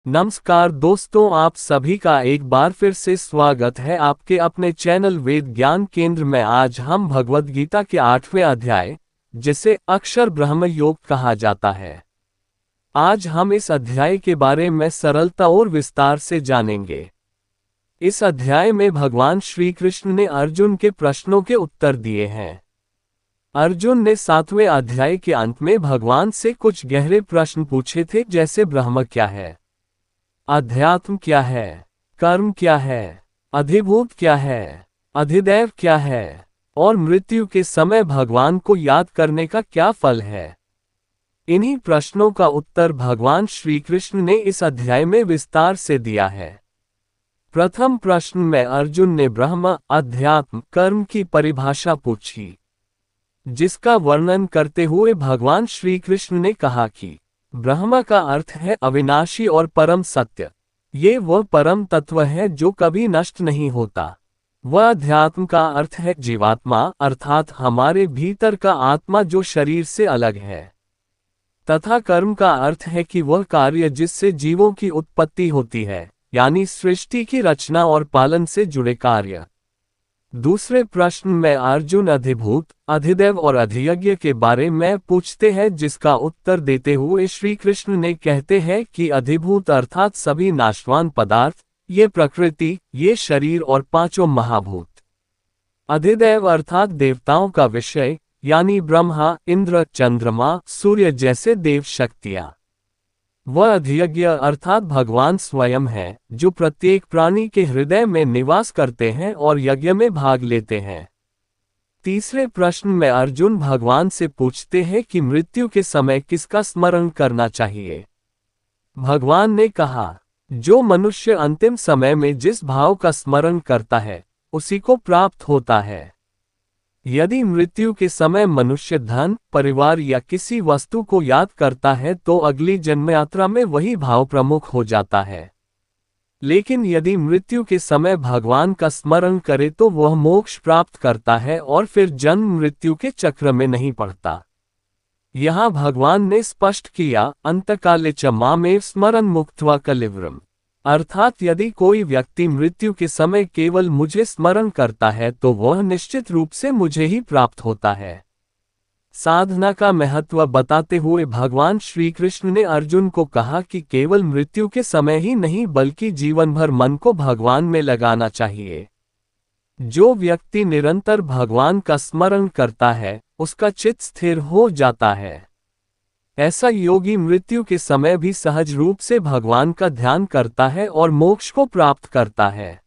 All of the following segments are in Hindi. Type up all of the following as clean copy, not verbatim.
नमस्कार दोस्तों, आप सभी का एक बार फिर से स्वागत है आपके अपने चैनल वेद ज्ञान केंद्र में। आज हम भगवद गीता के 8वें अध्याय, जिसे अक्षर ब्रह्म योग कहा जाता है, आज हम इस अध्याय के बारे में सरलता और विस्तार से जानेंगे। इस अध्याय में भगवान श्री कृष्ण ने अर्जुन के प्रश्नों के उत्तर दिए हैं। अर्जुन ने 7वें अध्याय के अंत में भगवान से कुछ गहरे प्रश्न पूछे थे, जैसे ब्रह्म क्या है, अध्यात्म क्या है, कर्म क्या है, अधिभूत क्या है, अधिदैव क्या है, और मृत्यु के समय भगवान को याद करने का क्या फल है। इन्हीं प्रश्नों का उत्तर भगवान श्री कृष्ण ने इस अध्याय में विस्तार से दिया है। प्रथम प्रश्न में अर्जुन ने ब्रह्म, अध्यात्म, कर्म की परिभाषा पूछी, जिसका वर्णन करते हुए भगवान श्री कृष्ण ने कहा कि ब्रह्म का अर्थ है अविनाशी और परम सत्य। ये वह परम तत्व है जो कभी नष्ट नहीं होता। वह अध्यात्म का अर्थ है जीवात्मा, अर्थात हमारे भीतर का आत्मा जो शरीर से अलग है। तथा कर्म का अर्थ है कि वह कार्य जिससे जीवों की उत्पत्ति होती है, यानी सृष्टि की रचना और पालन से जुड़े कार्य। दूसरे प्रश्न में अर्जुन अधिभूत, अधिदैव और अधियज्ञ के बारे में पूछते हैं, जिसका उत्तर देते हुए श्री कृष्ण ने कहते हैं कि अधिभूत अर्थात सभी नाशवान पदार्थ, ये प्रकृति, ये शरीर और पांचों महाभूत। अधिदैव अर्थात देवताओं का विषय, यानी ब्रह्मा, इंद्र, चंद्रमा, सूर्य जैसे देव शक्तियां। वह अधियज्ञ अर्थात भगवान स्वयं है, जो प्रत्येक प्राणी के हृदय में निवास करते हैं और यज्ञ में भाग लेते हैं। तीसरे प्रश्न में अर्जुन भगवान से पूछते हैं कि मृत्यु के समय किसका स्मरण करना चाहिए। भगवान ने कहा, जो मनुष्य अंतिम समय में जिस भाव का स्मरण करता है, उसी को प्राप्त होता है। यदि मृत्यु के समय मनुष्य धन, परिवार या किसी वस्तु को याद करता है तो अगली जन्म यात्रा में वही भाव प्रमुख हो जाता है। लेकिन यदि मृत्यु के समय भगवान का स्मरण करे तो वह मोक्ष प्राप्त करता है और फिर जन्म मृत्यु के चक्र में नहीं पड़ता। यहाँ भगवान ने स्पष्ट किया, अंतकाले च मामेव स्मरन् मुक्त्वा कलेवरम्, अर्थात यदि कोई व्यक्ति मृत्यु के समय केवल मुझे स्मरण करता है तो वह निश्चित रूप से मुझे ही प्राप्त होता है। साधना का महत्व बताते हुए भगवान श्री कृष्ण ने अर्जुन को कहा कि केवल मृत्यु के समय ही नहीं बल्कि जीवन भर मन को भगवान में लगाना चाहिए। जो व्यक्ति निरंतर भगवान का स्मरण करता है, उसका चित्त स्थिर हो जाता है। ऐसा योगी मृत्यु के समय भी सहज रूप से भगवान का ध्यान करता है और मोक्ष को प्राप्त करता है।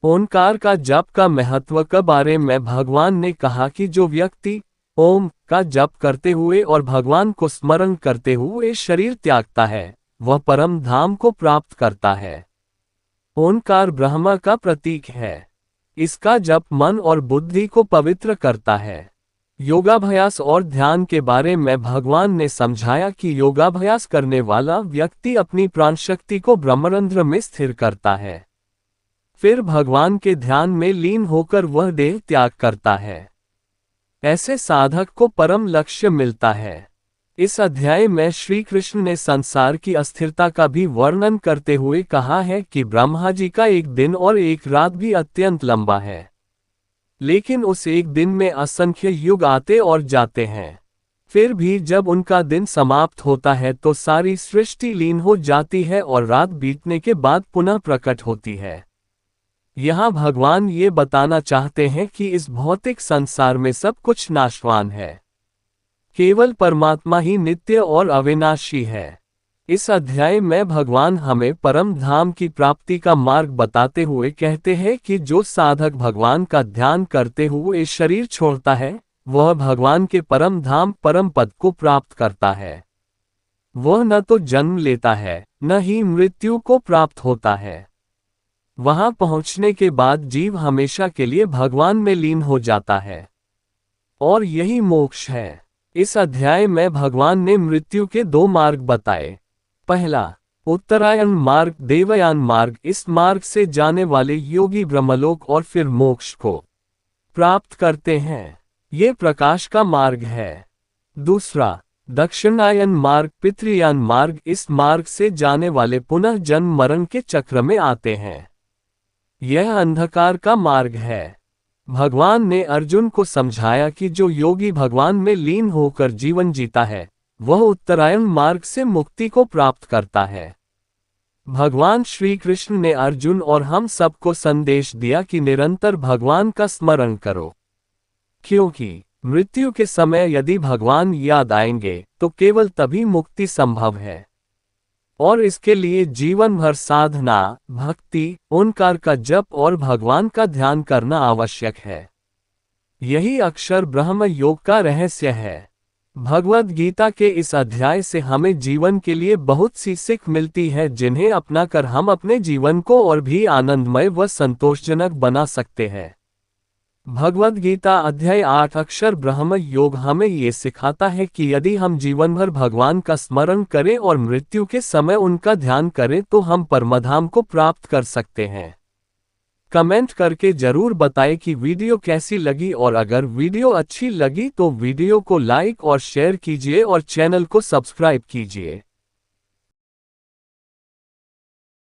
ओंकार का जप का महत्व के बारे में भगवान ने कहा कि जो व्यक्ति ओम का जप करते हुए और भगवान को स्मरण करते हुए शरीर त्यागता है, वह परम धाम को प्राप्त करता है। ओंकार ब्रह्म का प्रतीक है। इसका जप मन और बुद्धि को पवित्र करता है। योगाभ्यास और ध्यान के बारे में भगवान ने समझाया कि योगाभ्यास करने वाला व्यक्ति अपनी प्राणशक्ति को ब्रह्मरंध्र में स्थिर करता है। फिर भगवान के ध्यान में लीन होकर वह देह त्याग करता है। ऐसे साधक को परम लक्ष्य मिलता है। इस अध्याय में श्री कृष्ण ने संसार की अस्थिरता का भी वर्णन करते हुए कहा है कि ब्रह्मा जी का एक दिन और एक रात भी अत्यंत लंबा है, लेकिन उस एक दिन में असंख्य युग आते और जाते हैं। फिर भी जब उनका दिन समाप्त होता है तो सारी सृष्टि लीन हो जाती है और रात बीतने के बाद पुनः प्रकट होती है। यहाँ भगवान ये बताना चाहते हैं कि इस भौतिक संसार में सब कुछ नाशवान है, केवल परमात्मा ही नित्य और अविनाशी है। इस अध्याय में भगवान हमें परम धाम की प्राप्ति का मार्ग बताते हुए कहते हैं कि जो साधक भगवान का ध्यान करते हुए शरीर छोड़ता है, वह भगवान के परम धाम परम पद को प्राप्त करता है। वह न तो जन्म लेता है, न ही मृत्यु को प्राप्त होता है। वहां पहुंचने के बाद जीव हमेशा के लिए भगवान में लीन हो जाता है, और यही मोक्ष है। इस अध्याय में भगवान ने मृत्यु के 2 मार्ग बताए। पहला, उत्तरायण मार्ग, देवयान मार्ग। इस मार्ग से जाने वाले योगी ब्रह्मलोक और फिर मोक्ष को प्राप्त करते हैं। ये प्रकाश का मार्ग है। दूसरा, दक्षिणायन मार्ग, पितृयान मार्ग, इस मार्ग से जाने वाले पुनः जन्म मरण के चक्र में आते हैं। यह अंधकार का मार्ग है। भगवान ने अर्जुन को समझाया कि जो योगी भगवान में लीन होकर जीवन जीता है, वह उत्तरायण मार्ग से मुक्ति को प्राप्त करता है। भगवान श्री कृष्ण ने अर्जुन और हम सबको संदेश दिया कि निरंतर भगवान का स्मरण करो, क्योंकि मृत्यु के समय यदि भगवान याद आएंगे तो केवल तभी मुक्ति संभव है, और इसके लिए जीवन भर साधना, भक्ति, ओंकार का जप और भगवान का ध्यान करना आवश्यक है। यही अक्षर ब्रह्म योग का रहस्य है। भगवद गीता के इस अध्याय से हमें जीवन के लिए बहुत सी सीख मिलती है, जिन्हें अपनाकर हम अपने जीवन को और भी आनंदमय व संतोषजनक बना सकते हैं। भगवद गीता अध्याय 8 अक्षर ब्रह्म योग हमें ये सिखाता है कि यदि हम जीवन भर भगवान का स्मरण करें और मृत्यु के समय उनका ध्यान करें तो हम परमधाम को प्राप्त कर सकते हैं। कमेंट करके जरूर बताएं कि वीडियो कैसी लगी, और अगर वीडियो अच्छी लगी तो वीडियो को लाइक और शेयर कीजिए और चैनल को सब्सक्राइब कीजिए।